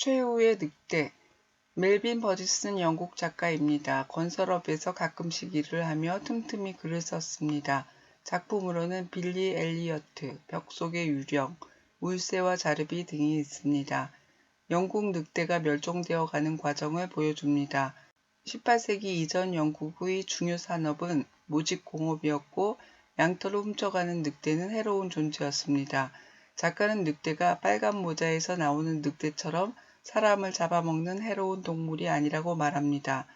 최후의 늑대. 멜빈 버지스는 영국 작가입니다. 건설업에서 가끔씩 일을 하며 틈틈이 글을 썼습니다. 작품으로는 빌리 엘리어트, 벽 속의 유령, 울새와 자르비 등이 있습니다. 영국 늑대가 멸종되어 가는 과정을 보여줍니다. 18세기 이전 영국의 중요 산업은 모직공업이었고 양털을 훔쳐가는 늑대는 해로운 존재였습니다. 작가는 늑대가 빨간 모자에서 나오는 늑대처럼 사람을 잡아먹는 해로운 동물이 아니라고 말합니다.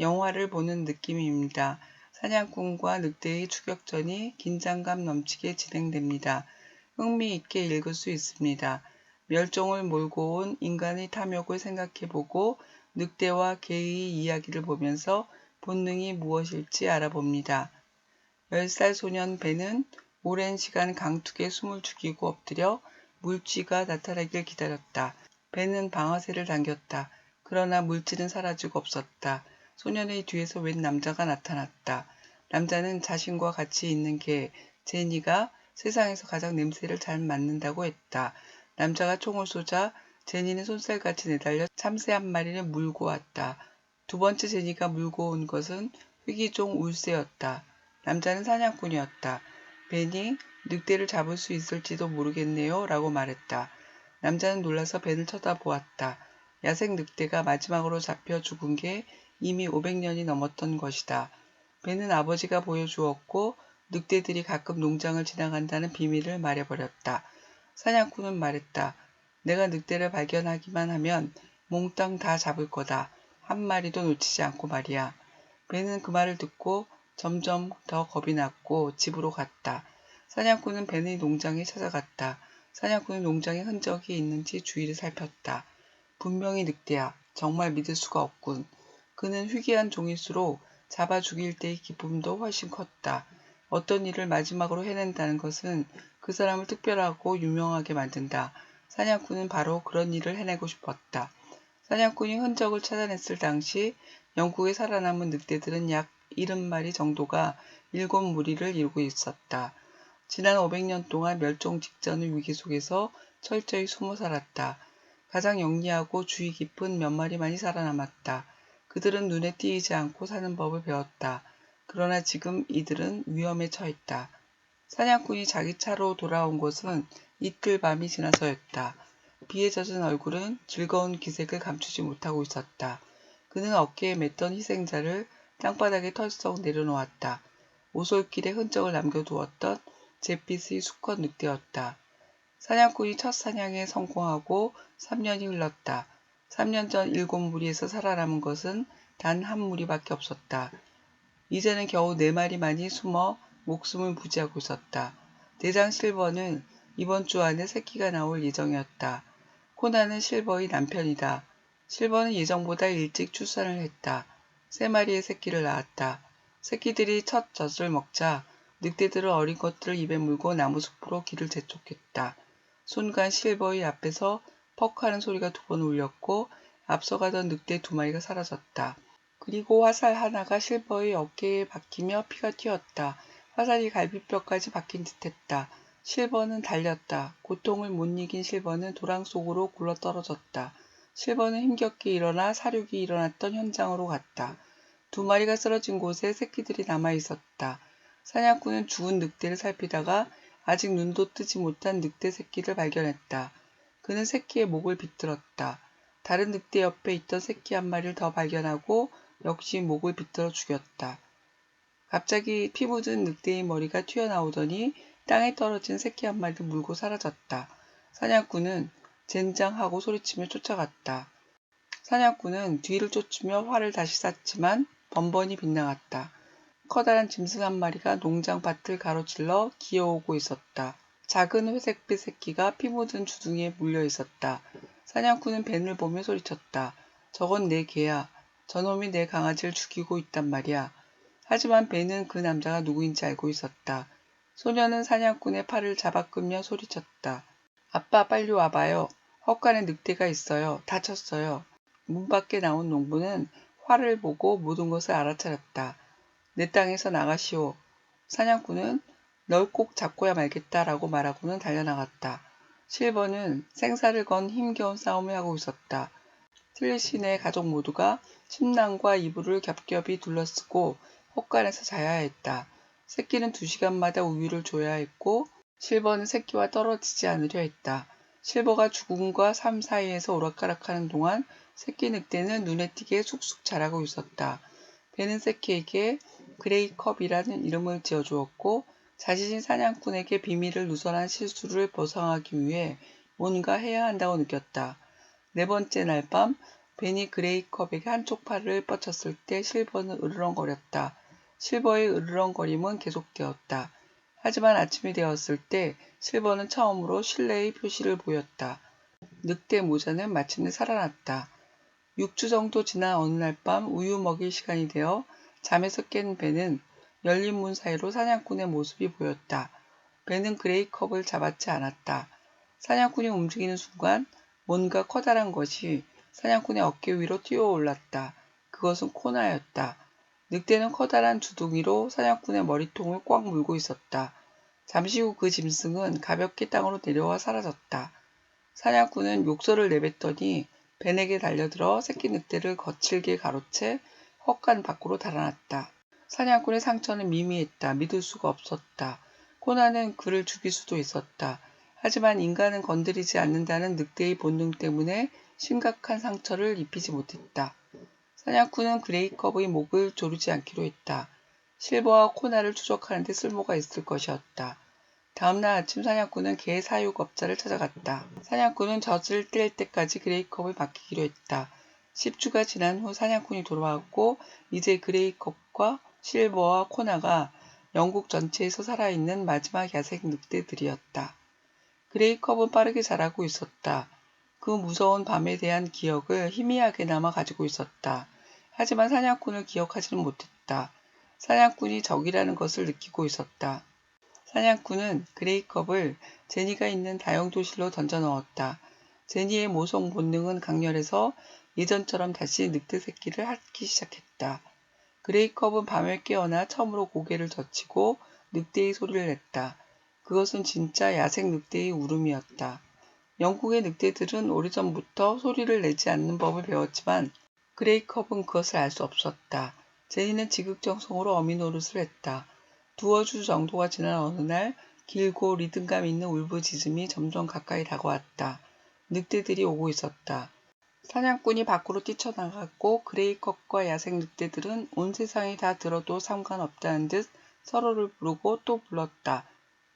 영화를 보는 느낌입니다. 사냥꾼과 늑대의 추격전이 긴장감 넘치게 진행됩니다. 흥미있게 읽을 수 있습니다. 멸종을 몰고 온 인간의 탐욕을 생각해보고 늑대와 개의 이야기를 보면서 본능이 무엇일지 알아봅니다. 10살 소년 벤은 오랜 시간 강둑에 숨을 죽이고 엎드려 물쥐가 나타나길 기다렸다. 벤은 방아쇠를 당겼다. 그러나 물쥐는 사라지고 없었다. 소년의 뒤에서 웬 남자가 나타났다. 남자는 자신과 같이 있는 개, 제니가 세상에서 가장 냄새를 잘 맡는다고 했다. 남자가 총을 쏘자 제니는 손살같이 내달려 참새 한 마리를 물고 왔다. 두 번째 제니가 물고 온 것은 희귀종 울새였다. 남자는 사냥꾼이었다. 벤이 늑대를 잡을 수 있을지도 모르겠네요 라고 말했다. 남자는 놀라서 벤을 쳐다보았다. 야생 늑대가 마지막으로 잡혀 죽은 게 이미 500년이 넘었던 것이다. 벤은 아버지가 보여주었고 늑대들이 가끔 농장을 지나간다는 비밀을 말해버렸다. 사냥꾼은 말했다. 내가 늑대를 발견하기만 하면 몽땅 다 잡을 거다. 한 마리도 놓치지 않고 말이야. 벤은 그 말을 듣고 점점 더 겁이 났고 집으로 갔다. 사냥꾼은 벤의 농장에 찾아갔다. 사냥꾼은 농장에 흔적이 있는지 주위를 살폈다. 분명히 늑대야. 정말 믿을 수가 없군. 그는 희귀한 종일수록 잡아 죽일 때의 기쁨도 훨씬 컸다. 어떤 일을 마지막으로 해낸다는 것은 그 사람을 특별하고 유명하게 만든다. 사냥꾼은 바로 그런 일을 해내고 싶었다. 사냥꾼이 흔적을 찾아냈을 당시 영국에 살아남은 늑대들은 약 70마리 정도가 7무리를 이루고 있었다. 지난 500년 동안 멸종 직전의 위기 속에서 철저히 숨어 살았다. 가장 영리하고 주의 깊은 몇 마리만이 살아남았다. 그들은 눈에 띄지 않고 사는 법을 배웠다. 그러나 지금 이들은 위험에 처했다. 사냥꾼이 자기 차로 돌아온 것은 이틀 밤이 지나서였다. 비에 젖은 얼굴은 즐거운 기색을 감추지 못하고 있었다. 그는 어깨에 맸던 희생자를 땅바닥에 털썩 내려놓았다. 오솔길에 흔적을 남겨두었던 잿빛의 수컷 늑대였다. 사냥꾼이 첫 사냥에 성공하고 3년이 흘렀다. 3년 전 7무리에서 살아남은 것은 단 한 무리밖에 없었다. 이제는 겨우 4마리만이 숨어 목숨을 부지하고 있었다. 대장 실버는 이번 주 안에 새끼가 나올 예정이었다. 코나는 실버의 남편이다. 실버는 예정보다 일찍 출산을 했다. 3마리의 새끼를 낳았다. 새끼들이 첫 젖을 먹자 늑대들은 어린 것들을 입에 물고 나무숲으로 길을 재촉했다. 순간 실버의 앞에서 퍽 하는 소리가 2번 울렸고 앞서가던 늑대 2마리가 사라졌다. 그리고 화살 하나가 실버의 어깨에 박히며 피가 튀었다. 화살이 갈비뼈까지 박힌 듯했다. 실버는 달렸다. 고통을 못 이긴 실버는 도랑 속으로 굴러떨어졌다. 실버는 힘겹게 일어나 사륙이 일어났던 현장으로 갔다. 2마리가 쓰러진 곳에 새끼들이 남아있었다. 사냥꾼은 죽은 늑대를 살피다가 아직 눈도 뜨지 못한 늑대 새끼를 발견했다. 그는 새끼의 목을 비틀었다. 다른 늑대 옆에 있던 새끼 한 마리를 더 발견하고 역시 목을 비틀어 죽였다. 갑자기 피 묻은 늑대의 머리가 튀어나오더니 땅에 떨어진 새끼 한 마리를 물고 사라졌다. 사냥꾼은 젠장 하고 소리치며 쫓아갔다. 사냥꾼은 뒤를 쫓으며 활을 다시 쐈지만 번번이 빗나갔다. 커다란 짐승 한 마리가 농장 밭을 가로질러 기어오고 있었다. 작은 회색빛 새끼가 피 묻은 주둥이에 물려 있었다. 사냥꾼은 벤을 보며 소리쳤다. 저건 내 개야. 저놈이 내 강아지를 죽이고 있단 말이야. 하지만 벤은 그 남자가 누구인지 알고 있었다. 소년은 사냥꾼의 팔을 잡아 끌며 소리쳤다. 아빠 빨리 와봐요. 헛간에 늑대가 있어요. 다쳤어요. 문 밖에 나온 농부는 활을 보고 모든 것을 알아차렸다. 내 땅에서 나가시오. 사냥꾼은 널 꼭 잡고야 말겠다라고 말하고는 달려나갔다. 실버는 생사를 건 힘겨운 싸움을 하고 있었다. 슬래시네 가족 모두가 침낭과 이불을 겹겹이 둘러쓰고 헛간에서 자야 했다. 새끼는 2시간마다 우유를 줘야 했고 실버는 새끼와 떨어지지 않으려 했다. 실버가 죽음과 삶 사이에서 오락가락하는 동안 새끼 늑대는 눈에 띄게 쑥쑥 자라고 있었다. 배는 새끼에게 그레이컵이라는 이름을 지어주었고 자신이 사냥꾼에게 비밀을 누설한 실수를 보상하기 위해 뭔가 해야 한다고 느꼈다. 4번째 날 밤 벤이 그레이컵에게 한쪽 팔을 뻗쳤을 때 실버는 으르렁거렸다. 실버의 으르렁거림은 계속되었다. 하지만 아침이 되었을 때 실버는 처음으로 신뢰의 표시를 보였다. 늑대 모자는 마침내 살아났다. 6주 정도 지난 어느 날 밤 우유 먹일 시간이 되어 잠에서 깬 벤은 열린 문 사이로 사냥꾼의 모습이 보였다. 벤은 그레이컵을 잡았지 않았다. 사냥꾼이 움직이는 순간 뭔가 커다란 것이 사냥꾼의 어깨 위로 뛰어올랐다. 그것은 코나였다. 늑대는 커다란 주둥이로 사냥꾼의 머리통을 꽉 물고 있었다. 잠시 후 그 짐승은 가볍게 땅으로 내려와 사라졌다. 사냥꾼은 욕설을 내뱉더니 벤에게 달려들어 새끼 늑대를 거칠게 가로채 헛간 밖으로 달아났다. 사냥꾼의 상처는 미미했다. 믿을 수가 없었다. 코나는 그를 죽일 수도 있었다. 하지만 인간은 건드리지 않는다는 늑대의 본능 때문에 심각한 상처를 입히지 못했다. 사냥꾼은 그레이컵의 목을 조르지 않기로 했다. 실버와 코나를 추적하는 데 쓸모가 있을 것이었다. 다음날 아침 사냥꾼은 개 사육업자를 찾아갔다. 사냥꾼은 젖을 뗄 때까지 그레이컵을 맡기기로 했다. 10주가 지난 후 사냥꾼이 돌아왔고 이제 그레이컵과 실버와 코나가 영국 전체에서 살아있는 마지막 야생 늑대들이었다. 그레이컵은 빠르게 자라고 있었다. 그 무서운 밤에 대한 기억을 희미하게나마 가지고 있었다. 하지만 사냥꾼을 기억하지는 못했다. 사냥꾼이 적이라는 것을 느끼고 있었다. 사냥꾼은 그레이컵을 제니가 있는 다용도실로 던져 넣었다. 제니의 모성 본능은 강렬해서 예전처럼 다시 늑대 새끼를 핥기 시작했다. 그레이컵은 밤에 깨어나 처음으로 고개를 젖히고 늑대의 소리를 냈다. 그것은 진짜 야생 늑대의 울음이었다. 영국의 늑대들은 오래전부터 소리를 내지 않는 법을 배웠지만 그레이컵은 그것을 알 수 없었다. 제니는 지극정성으로 어미 노릇을 했다. 2주 정도가 지난 어느 날 길고 리듬감 있는 울부짖음이 점점 가까이 다가왔다. 늑대들이 오고 있었다. 사냥꾼이 밖으로 뛰쳐나갔고 그레이컵과 야생 늑대들은 온 세상이 다 들어도 상관없다는 듯 서로를 부르고 또 불렀다.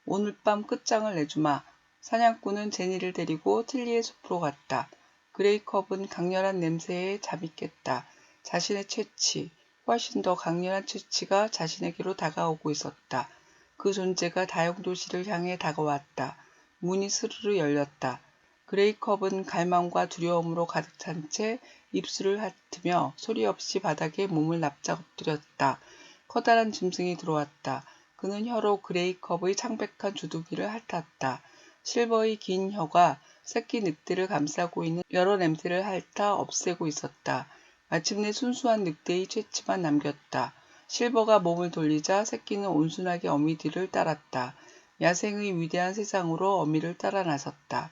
오늘 밤 끝장을 내주마. 사냥꾼은 제니를 데리고 틀리의 숲으로 갔다. 그레이컵은 강렬한 냄새에 잠이 깼다. 자신의 채취, 훨씬 더 강렬한 채취가 자신에게로 다가오고 있었다. 그 존재가 다용도실을 향해 다가왔다. 문이 스르르 열렸다. 그레이컵은 갈망과 두려움으로 가득 찬 채 입술을 핥으며 소리 없이 바닥에 몸을 납작 엎드렸다. 커다란 짐승이 들어왔다. 그는 혀로 그레이컵의 창백한 주둥이를 핥았다. 실버의 긴 혀가 새끼 늑대를 감싸고 있는 여러 냄새를 핥아 없애고 있었다. 마침내 순수한 늑대의 채취만 남겼다. 실버가 몸을 돌리자 새끼는 온순하게 어미 뒤를 따랐다. 야생의 위대한 세상으로 어미를 따라 나섰다.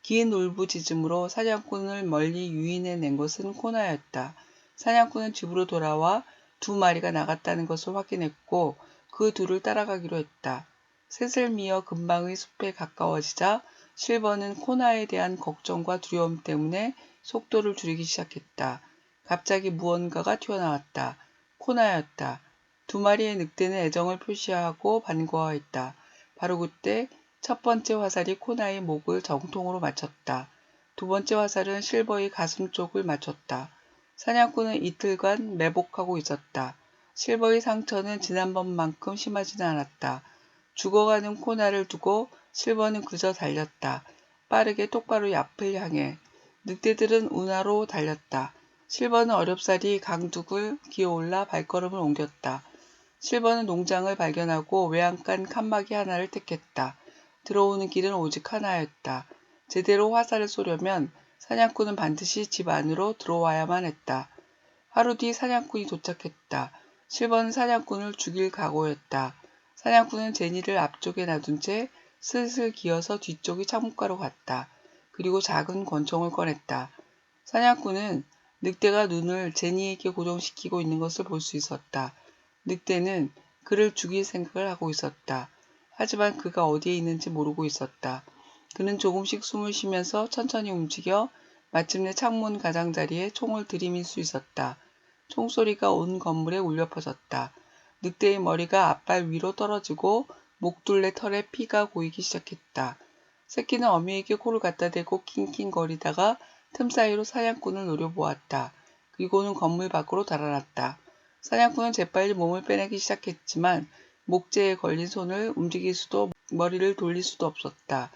긴 울부짖음으로 사냥꾼을 멀리 유인해낸 것은 코나였다. 사냥꾼은 집으로 돌아와 2마리가 나갔다는 것을 확인했고 그 둘을 따라가기로 했다. 셋을 미어 근방의 숲에 가까워지자 실버는 코나에 대한 걱정과 두려움 때문에 속도를 줄이기 시작했다. 갑자기 무언가가 튀어나왔다. 코나였다. 2마리의 늑대는 애정을 표시하고 반가워했다. 바로 그때 첫 번째 화살이 코나의 목을 정통으로 맞췄다. 2번째 화살은 실버의 가슴 쪽을 맞췄다. 사냥꾼은 이틀간 매복하고 있었다. 실버의 상처는 지난번만큼 심하지는 않았다. 죽어가는 코나를 두고 실버는 그저 달렸다. 빠르게 똑바로 앞을 향해. 늑대들은 운하로 달렸다. 실버는 어렵사리 강둑을 기어올라 발걸음을 옮겼다. 실버는 농장을 발견하고 외양간 칸막이 하나를 택했다. 들어오는 길은 오직 하나였다. 제대로 화살을 쏘려면 사냥꾼은 반드시 집 안으로 들어와야만 했다. 하루 뒤 사냥꾼이 도착했다. 실버는 사냥꾼을 죽일 각오였다. 사냥꾼은 제니를 앞쪽에 놔둔 채 슬슬 기어서 뒤쪽이 창문가로 갔다. 그리고 작은 권총을 꺼냈다. 사냥꾼은 늑대가 눈을 제니에게 고정시키고 있는 것을 볼 수 있었다. 늑대는 그를 죽일 생각을 하고 있었다. 하지만 그가 어디에 있는지 모르고 있었다. 그는 조금씩 숨을 쉬면서 천천히 움직여 마침내 창문 가장자리에 총을 들이밀 수 있었다. 총소리가 온 건물에 울려 퍼졌다. 늑대의 머리가 앞발 위로 떨어지고 목둘레 털에 피가 고이기 시작했다. 새끼는 어미에게 코를 갖다 대고 낑낑거리다가 틈 사이로 사냥꾼을 노려보았다. 그리고는 건물 밖으로 달아났다. 사냥꾼은 재빨리 몸을 빼내기 시작했지만 목재에 걸린 손을 움직일 수도 머리를 돌릴 수도 없었다.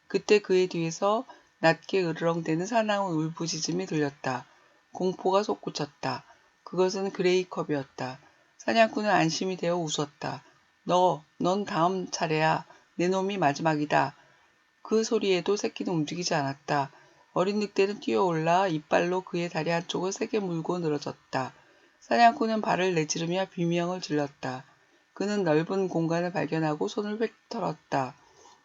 그때 그의 뒤에서 낮게 으르렁대는 사나운 울부짖음이 들렸다. 공포가 솟구쳤다. 그것은 그레이컵이었다. 사냥꾼은 안심이 되어 웃었다. 넌 다음 차례야. 내 놈이 마지막이다. 그 소리에도 새끼는 움직이지 않았다. 어린 늑대는 뛰어올라 이빨로 그의 다리 한쪽을 세게 물고 늘어졌다. 사냥꾼은 발을 내지르며 비명을 질렀다. 그는 넓은 공간을 발견하고 손을 휙 털었다.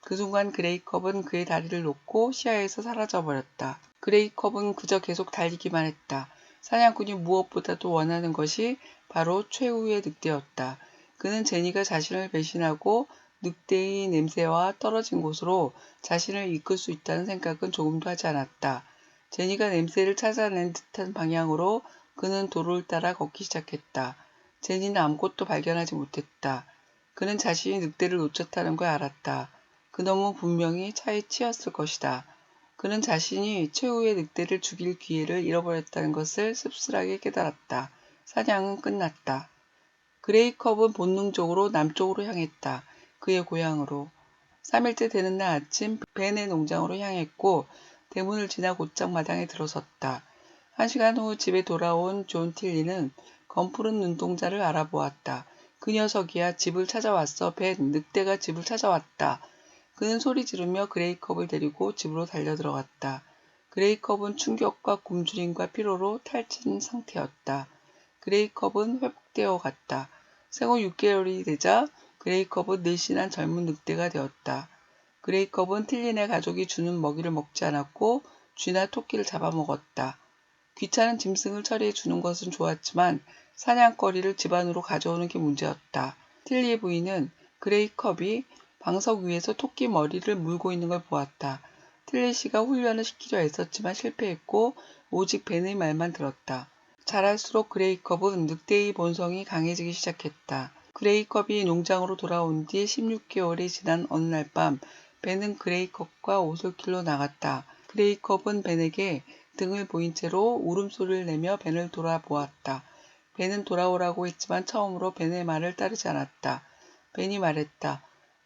그 순간 그레이컵은 그의 다리를 놓고 시야에서 사라져버렸다. 그레이컵은 그저 계속 달리기만 했다. 사냥꾼이 무엇보다도 원하는 것이 바로 최후의 늑대였다. 그는 제니가 자신을 배신하고 늑대의 냄새와 떨어진 곳으로 자신을 이끌 수 있다는 생각은 조금도 하지 않았다. 제니가 냄새를 찾아낸 듯한 방향으로 그는 도로를 따라 걷기 시작했다. 제니는 아무것도 발견하지 못했다. 그는 자신이 늑대를 놓쳤다는 걸 알았다. 그놈은 분명히 차에 치였을 것이다. 그는 자신이 최후의 늑대를 죽일 기회를 잃어버렸다는 것을 씁쓸하게 깨달았다. 사냥은 끝났다. 그레이컵은 본능적으로 남쪽으로 향했다. 그의 고향으로. 3일째 되는 날 아침 벤의 농장으로 향했고 대문을 지나 곧장 마당에 들어섰다. 1시간 후 집에 돌아온 존 틸리는 검푸른 눈동자를 알아보았다. 그 녀석이야. 집을 찾아왔어. 벤, 늑대가 집을 찾아왔다. 그는 소리 지르며 그레이컵을 데리고 집으로 달려들어갔다. 그레이컵은 충격과 굶주림과 피로로 탈진 상태였다. 그레이컵은 회복되어 갔다. 생후 6개월이 되자 그레이컵은 늘씬한 젊은 늑대가 되었다. 그레이컵은 틸린의 가족이 주는 먹이를 먹지 않았고 쥐나 토끼를 잡아먹었다. 귀찮은 짐승을 처리해 주는 것은 좋았지만 사냥거리를 집 안으로 가져오는 게 문제였다. 틸리의 부인은 그레이컵이 방석 위에서 토끼 머리를 물고 있는 걸 보았다. 틸리 씨가 훈련을 시키려 애썼지만 실패했고 오직 벤의 말만 들었다. 자랄수록 그레이컵은 늑대의 본성이 강해지기 시작했다. 그레이컵이 농장으로 돌아온 뒤 16개월이 지난 어느 날 밤 벤은 그레이컵과 오솔길로 나갔다. 그레이컵은 벤에게 등을 보인 채로 울음소리를 내며 벤을 돌아보았다. 벤은 돌아오라고 했지만 처음으로 벤의 말을 따르지 않았다. 벤이 말했다.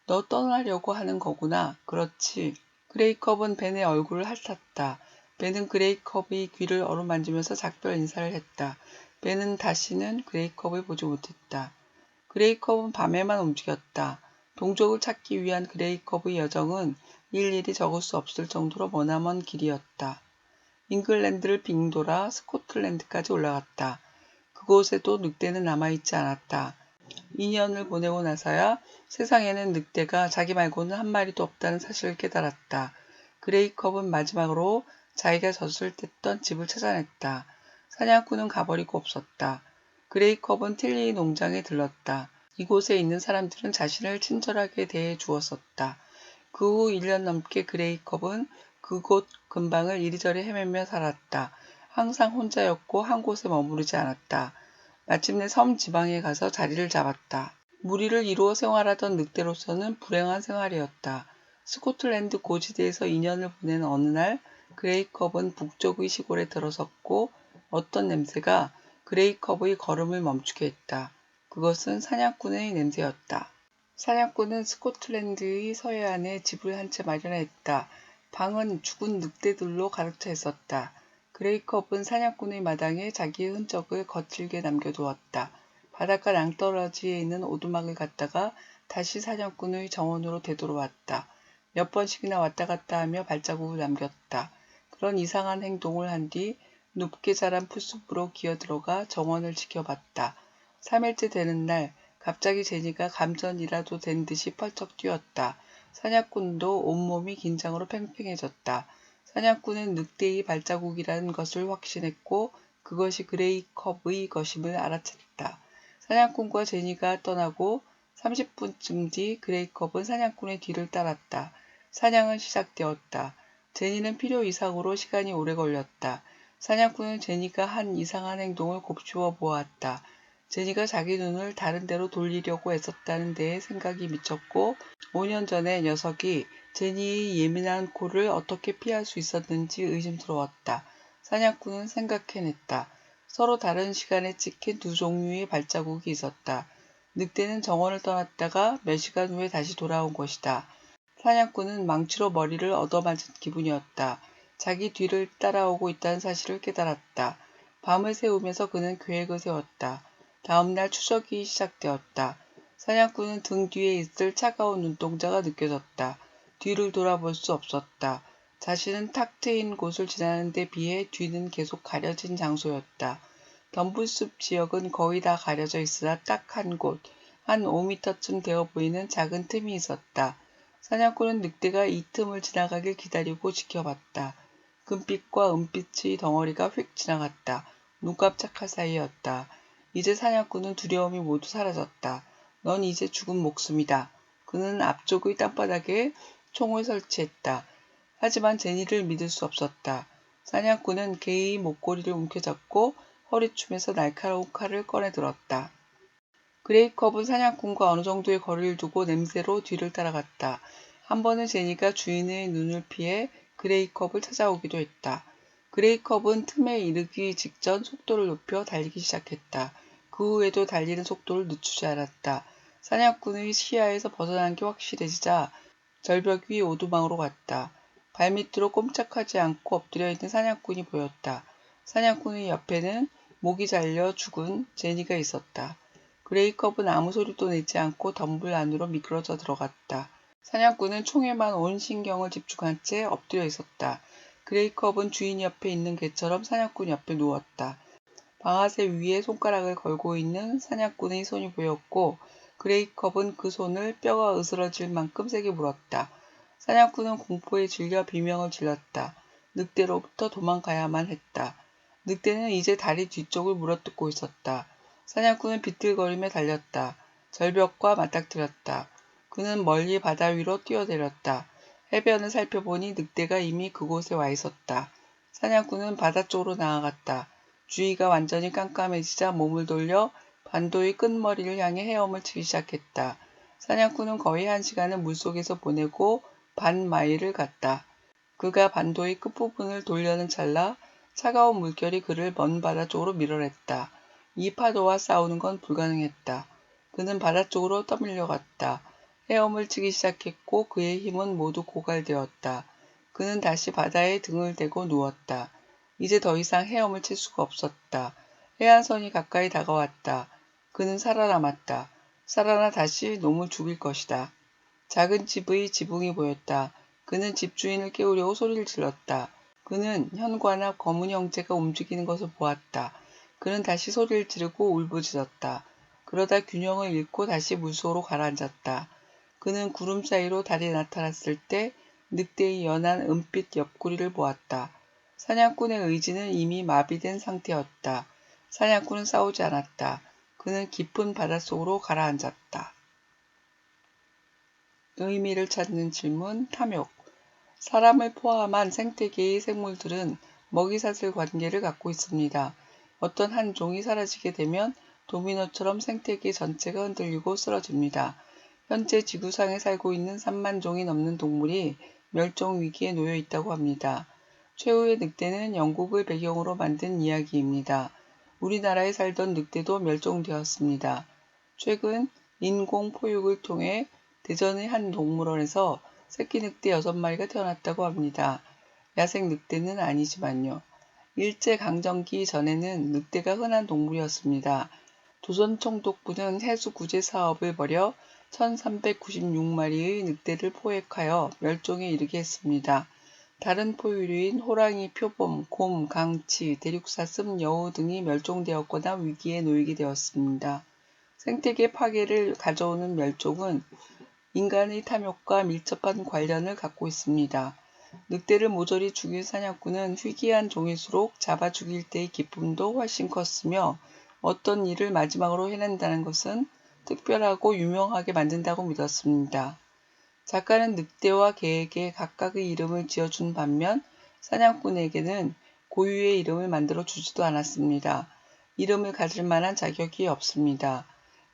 너 떠나려고 하는 거구나. 그렇지. 그레이컵은 벤의 얼굴을 핥았다. 벤은 그레이컵의 귀를 어루만지면서 작별 인사를 했다. 벤은 다시는 그레이컵을 보지 못했다. 그레이컵은 밤에만 움직였다. 동족을 찾기 위한 그레이컵의 여정은 일일이 적을 수 없을 정도로 머나먼 길이었다. 잉글랜드를 빙 돌아 스코틀랜드까지 올라갔다. 그곳에도 늑대는 남아있지 않았다. 2년을 보내고 나서야 세상에는 늑대가 자기 말고는 한 마리도 없다는 사실을 깨달았다. 그레이컵은 마지막으로 자기가 젖을 뗐던 집을 찾아냈다. 사냥꾼은 가버리고 없었다. 그레이컵은 틸리 농장에 들렀다. 이곳에 있는 사람들은 자신을 친절하게 대해 주었었다. 그 후 1년 넘게 그레이컵은 그곳 근방을 이리저리 헤매며 살았다. 항상 혼자였고 한 곳에 머무르지 않았다. 마침내 섬 지방에 가서 자리를 잡았다. 무리를 이루어 생활하던 늑대로서는 불행한 생활이었다. 스코틀랜드 고지대에서 2년을 보낸 어느 날 그레이컵은 북쪽의 시골에 들어섰고 어떤 냄새가 그레이컵의 걸음을 멈추게 했다. 그것은 사냥꾼의 냄새였다. 사냥꾼은 스코틀랜드의 서해안에 집을 한 채 마련했다. 방은 죽은 늑대들로 가득 차 있었다. 그레이컵은 사냥꾼의 마당에 자기의 흔적을 거칠게 남겨두었다. 바닷가 낭떠러지에 있는 오두막을 갔다가 다시 사냥꾼의 정원으로 되돌아왔다. 몇 번씩이나 왔다 갔다 하며 발자국을 남겼다. 그런 이상한 행동을 한 뒤 높게 자란 풀숲으로 기어들어가 정원을 지켜봤다. 3일째 되는 날 갑자기 제니가 감전이라도 된 듯이 펄쩍 뛰었다. 사냥꾼도 온몸이 긴장으로 팽팽해졌다. 사냥꾼은 늑대의 발자국이라는 것을 확신했고 그것이 그레이컵의 것임을 알아챘다. 사냥꾼과 제니가 떠나고 30분쯤 뒤 그레이컵은 사냥꾼의 뒤를 따랐다. 사냥은 시작되었다. 제니는 필요 이상으로 시간이 오래 걸렸다. 사냥꾼은 제니가 한 이상한 행동을 곱씹어 보았다. 제니가 자기 눈을 다른 데로 돌리려고 애썼다는 데에 생각이 미쳤고 5년 전에 녀석이 제니의 예민한 코를 어떻게 피할 수 있었는지 의심스러웠다. 사냥꾼은 생각해냈다. 서로 다른 시간에 찍힌 두 종류의 발자국이 있었다. 늑대는 정원을 떠났다가 몇 시간 후에 다시 돌아온 것이다. 사냥꾼은 망치로 머리를 얻어맞은 기분이었다. 자기 뒤를 따라오고 있다는 사실을 깨달았다. 밤을 새우면서 그는 계획을 세웠다. 다음날 추적이 시작되었다. 사냥꾼은 등 뒤에 있을 차가운 눈동자가 느껴졌다. 뒤를 돌아볼 수 없었다. 자신은 탁 트인 곳을 지나는 데 비해 뒤는 계속 가려진 장소였다. 덤불숲 지역은 거의 다 가려져 있으나 딱 한 곳, 한 5m쯤 되어 보이는 작은 틈이 있었다. 사냥꾼은 늑대가 이 틈을 지나가길 기다리고 지켜봤다. 금빛과 은빛의 덩어리가 휙 지나갔다. 눈 깜짝할 사이였다. 이제 사냥꾼은 두려움이 모두 사라졌다. 넌 이제 죽은 목숨이다. 그는 앞쪽의 땅바닥에 총을 설치했다. 하지만 제니를 믿을 수 없었다. 사냥꾼은 개의 목걸이를 움켜잡고 허리춤에서 날카로운 칼을 꺼내들었다. 그레이컵은 사냥꾼과 어느 정도의 거리를 두고 냄새로 뒤를 따라갔다. 한 번은 제니가 주인의 눈을 피해 그레이컵을 찾아오기도 했다. 그레이컵은 틈에 이르기 직전 속도를 높여 달리기 시작했다. 그 후에도 달리는 속도를 늦추지 않았다. 사냥꾼의 시야에서 벗어난 게 확실해지자 절벽 위 오두막으로 갔다. 발밑으로 꼼짝하지 않고 엎드려 있는 사냥꾼이 보였다. 사냥꾼의 옆에는 목이 잘려 죽은 제니가 있었다. 그레이컵은 아무 소리도 내지 않고 덤불 안으로 미끄러져 들어갔다. 사냥꾼은 총에만 온 신경을 집중한 채 엎드려 있었다. 그레이컵은 주인 옆에 있는 개처럼 사냥꾼 옆에 누웠다. 방아쇠 위에 손가락을 걸고 있는 사냥꾼의 손이 보였고 그레이컵은 그 손을 뼈가 으스러질 만큼 세게 물었다. 사냥꾼은 공포에 질려 비명을 질렀다. 늑대로부터 도망가야만 했다. 늑대는 이제 다리 뒤쪽을 물어뜯고 있었다. 사냥꾼은 비틀거리며 달렸다. 절벽과 맞닥뜨렸다. 그는 멀리 바다 위로 뛰어내렸다. 해변을 살펴보니 늑대가 이미 그곳에 와 있었다. 사냥꾼은 바다 쪽으로 나아갔다. 주위가 완전히 깜깜해지자 몸을 돌려 반도의 끝머리를 향해 헤엄을 치기 시작했다. 사냥꾼은 거의 1시간을 물속에서 보내고 반 마일을 갔다. 그가 반도의 끝부분을 돌려는 찰나 차가운 물결이 그를 먼 바다 쪽으로 밀어냈다. 이 파도와 싸우는 건 불가능했다. 그는 바다 쪽으로 떠밀려갔다. 헤엄을 치기 시작했고 그의 힘은 모두 고갈되었다. 그는 다시 바다에 등을 대고 누웠다. 이제 더 이상 헤엄을 칠 수가 없었다. 해안선이 가까이 다가왔다. 그는 살아남았다. 살아나 다시 놈을 죽일 것이다. 작은 집의 지붕이 보였다. 그는 집주인을 깨우려고 소리를 질렀다. 그는 현관 앞 검은 형체가 움직이는 것을 보았다. 그는 다시 소리를 지르고 울부짖었다. 그러다 균형을 잃고 다시 물속으로 가라앉았다. 그는 구름 사이로 달이 나타났을 때 늑대의 연한 은빛 옆구리를 보았다. 사냥꾼의 의지는 이미 마비된 상태였다. 사냥꾼은 싸우지 않았다. 그는 깊은 바닷속으로 가라앉았다. 의미를 찾는 질문, 탐욕. 사람을 포함한 생태계의 생물들은 먹이사슬 관계를 갖고 있습니다. 어떤 한 종이 사라지게 되면 도미노처럼 생태계 전체가 흔들리고 쓰러집니다. 현재 지구상에 살고 있는 3만 종이 넘는 동물이 멸종 위기에 놓여 있다고 합니다. 최후의 늑대는 영국을 배경으로 만든 이야기입니다. 우리나라에 살던 늑대도 멸종되었습니다. 최근 인공 포육을 통해 대전의 한 동물원에서 새끼 늑대 6마리가 태어났다고 합니다. 야생 늑대는 아니지만요. 일제강점기 전에는 늑대가 흔한 동물이었습니다. 조선총독부는 해수 구제 사업을 벌여 1396마리의 늑대를 포획하여 멸종에 이르게 했습니다. 다른 포유류인 호랑이, 표범, 곰, 강치, 대륙사슴, 여우 등이 멸종되었거나 위기에 놓이게 되었습니다. 생태계 파괴를 가져오는 멸종은 인간의 탐욕과 밀접한 관련을 갖고 있습니다. 늑대를 모조리 죽인 사냥꾼은 희귀한 종일수록 잡아 죽일 때의 기쁨도 훨씬 컸으며 어떤 일을 마지막으로 해낸다는 것은 특별하고 유명하게 만든다고 믿었습니다. 작가는 늑대와 개에게 각각의 이름을 지어준 반면 사냥꾼에게는 고유의 이름을 만들어 주지도 않았습니다. 이름을 가질 만한 자격이 없습니다.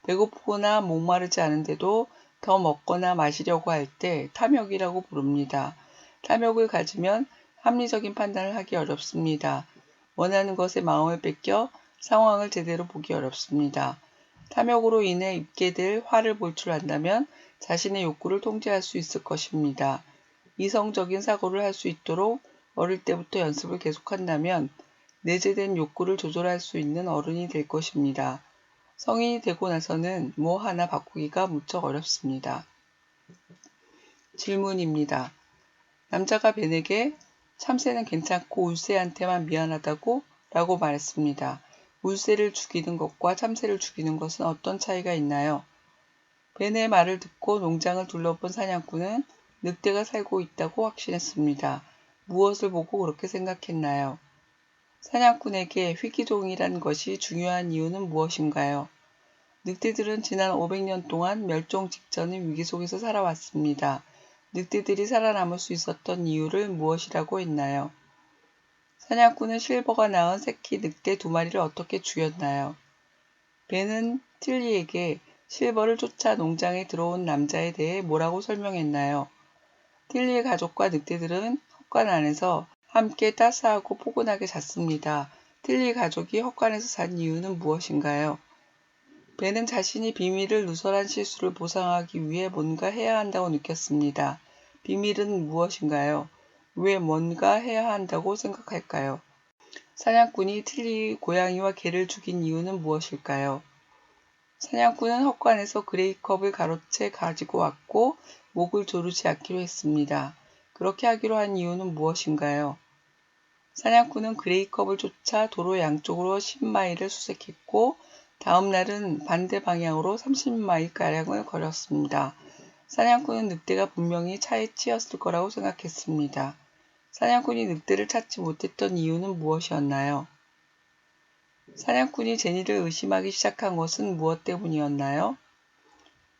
배고프거나 목마르지 않은데도 더 먹거나 마시려고 할 때 탐욕이라고 부릅니다. 탐욕을 가지면 합리적인 판단을 하기 어렵습니다. 원하는 것에 마음을 뺏겨 상황을 제대로 보기 어렵습니다. 탐욕으로 인해 입게 될 화를 볼 줄 안다면 자신의 욕구를 통제할 수 있을 것입니다. 이성적인 사고를 할 수 있도록 어릴 때부터 연습을 계속한다면 내재된 욕구를 조절할 수 있는 어른이 될 것입니다. 성인이 되고 나서는 뭐 하나 바꾸기가 무척 어렵습니다. 질문입니다. 남자가 벤에게 참새는 괜찮고 울새한테만 미안하다고 라고 말했습니다. 울새를 죽이는 것과 참새를 죽이는 것은 어떤 차이가 있나요? 벤의 말을 듣고 농장을 둘러본 사냥꾼은 늑대가 살고 있다고 확신했습니다. 무엇을 보고 그렇게 생각했나요? 사냥꾼에게 희귀종이란 것이 중요한 이유는 무엇인가요? 늑대들은 지난 500년 동안 멸종 직전의 위기 속에서 살아왔습니다. 늑대들이 살아남을 수 있었던 이유를 무엇이라고 했나요? 사냥꾼은 실버가 낳은 새끼 늑대 2마리를 어떻게 죽였나요? 벤은 틸리에게 실버를 쫓아 농장에 들어온 남자에 대해 뭐라고 설명했나요? 틸리의 가족과 늑대들은 헛간 안에서 함께 따스하고 포근하게 잤습니다. 틸리 가족이 헛간에서 산 이유는 무엇인가요? 벤은 자신이 비밀을 누설한 실수를 보상하기 위해 뭔가 해야 한다고 느꼈습니다. 비밀은 무엇인가요? 왜 뭔가 해야 한다고 생각할까요? 사냥꾼이 틸리 고양이와 개를 죽인 이유는 무엇일까요? 사냥꾼은 헛간에서 그레이컵을 가로채 가지고 왔고 목을 조르지 않기로 했습니다. 그렇게 하기로 한 이유는 무엇인가요? 사냥꾼은 그레이컵을 쫓아 도로 양쪽으로 10마일을 수색했고 다음 날은 반대 방향으로 30마일가량을 걸었습니다. 사냥꾼은 늑대가 분명히 차에 치였을 거라고 생각했습니다. 사냥꾼이 늑대를 찾지 못했던 이유는 무엇이었나요? 사냥꾼이 제니를 의심하기 시작한 것은 무엇 때문이었나요?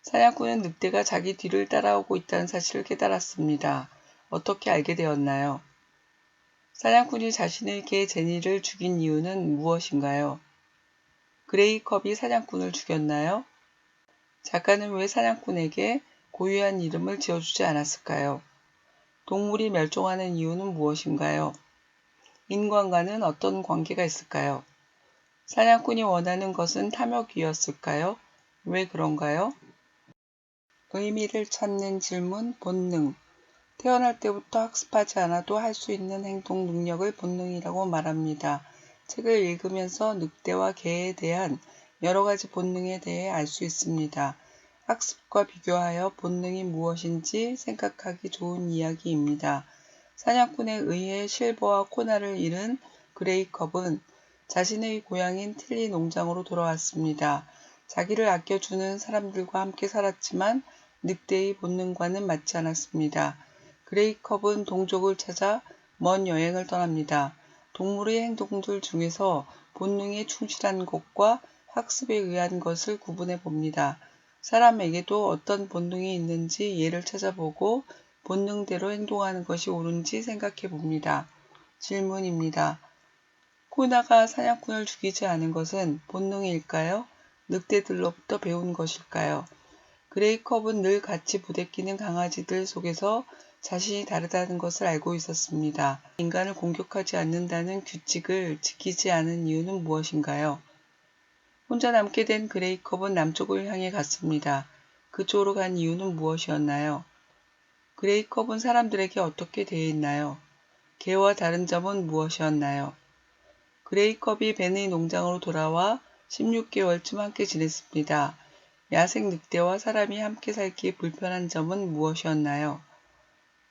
사냥꾼은 늑대가 자기 뒤를 따라오고 있다는 사실을 깨달았습니다. 어떻게 알게 되었나요? 사냥꾼이 자신의 개 제니를 죽인 이유는 무엇인가요? 그레이컵이 사냥꾼을 죽였나요? 작가는 왜 사냥꾼에게 고유한 이름을 지어주지 않았을까요? 동물이 멸종하는 이유는 무엇인가요? 인간과는 어떤 관계가 있을까요? 사냥꾼이 원하는 것은 탐욕이었을까요? 왜 그런가요? 의미를 찾는 질문, 본능. 태어날 때부터 학습하지 않아도 할 수 있는 행동 능력을 본능이라고 말합니다. 책을 읽으면서 늑대와 개에 대한 여러 가지 본능에 대해 알 수 있습니다. 학습과 비교하여 본능이 무엇인지 생각하기 좋은 이야기입니다. 사냥꾼에 의해 실버와 코나를 잃은 그레이컵은 자신의 고향인 틸리 농장으로 돌아왔습니다. 자기를 아껴주는 사람들과 함께 살았지만 늑대의 본능과는 맞지 않았습니다. 그레이컵은 동족을 찾아 먼 여행을 떠납니다. 동물의 행동들 중에서 본능에 충실한 것과 학습에 의한 것을 구분해 봅니다. 사람에게도 어떤 본능이 있는지 예를 찾아보고 본능대로 행동하는 것이 옳은지 생각해 봅니다. 질문입니다. 코나가 사냥꾼을 죽이지 않은 것은 본능일까요? 늑대들로부터 배운 것일까요? 그레이컵은 늘 같이 부대끼는 강아지들 속에서 자신이 다르다는 것을 알고 있었습니다. 인간을 공격하지 않는다는 규칙을 지키지 않은 이유는 무엇인가요? 혼자 남게 된 그레이컵은 남쪽을 향해 갔습니다. 그쪽으로 간 이유는 무엇이었나요? 그레이컵은 사람들에게 어떻게 대했나요? 개와 다른 점은 무엇이었나요? 그레이컵이 벤의 농장으로 돌아와 16개월쯤 함께 지냈습니다. 야생 늑대와 사람이 함께 살기에 불편한 점은 무엇이었나요?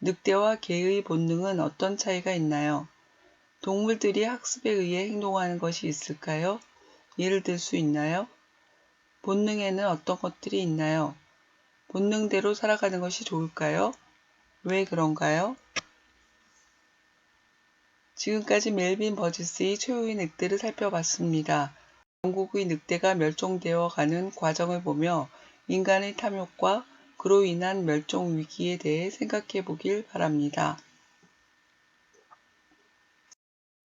늑대와 개의 본능은 어떤 차이가 있나요? 동물들이 학습에 의해 행동하는 것이 있을까요? 예를 들 수 있나요? 본능에는 어떤 것들이 있나요? 본능대로 살아가는 것이 좋을까요? 왜 그런가요? 지금까지 멜빈 버지스의 초유의 늑대를 살펴봤습니다. 영국의 늑대가 멸종되어 가는 과정을 보며 인간의 탐욕과 그로 인한 멸종 위기에 대해 생각해 보길 바랍니다.